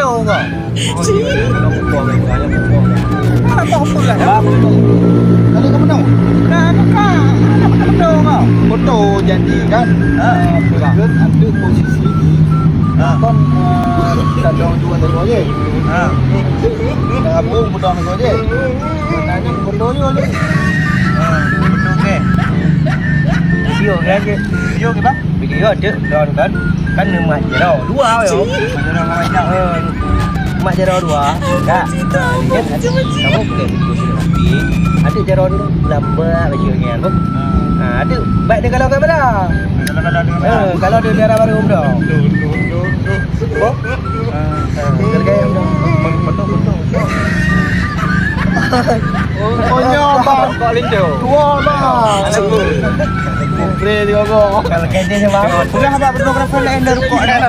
betul kau. Nak pukul mereka, nak pukul. Apa pula? Kali kau menang? Nah, bukan. Apa betul kau? Betul jadi kan. Pegang ada posisi ni. Kan kita dong dua negara je. Dah apa mudah negara je. Sebenarnya betul je oleh. Betul ke? Video ke aja. Video ke bang? Video ada don kan. Kan emak je dah. Dua yo. Mana orang banyak. Emak je dah dua. Tak. Dia kan kamu boleh video tapi ada je dah lambat baju kan. Ada baik dia kalau kat mana? Kalau dia daerah baru dah. Oh. Kalau gaya dah. Betul. Oh bang, kau lindu. Dua bang. Aku. Kre dia kau. Kalau gaya dia bang. Sudah apa fotografer lain dah rukuk dah.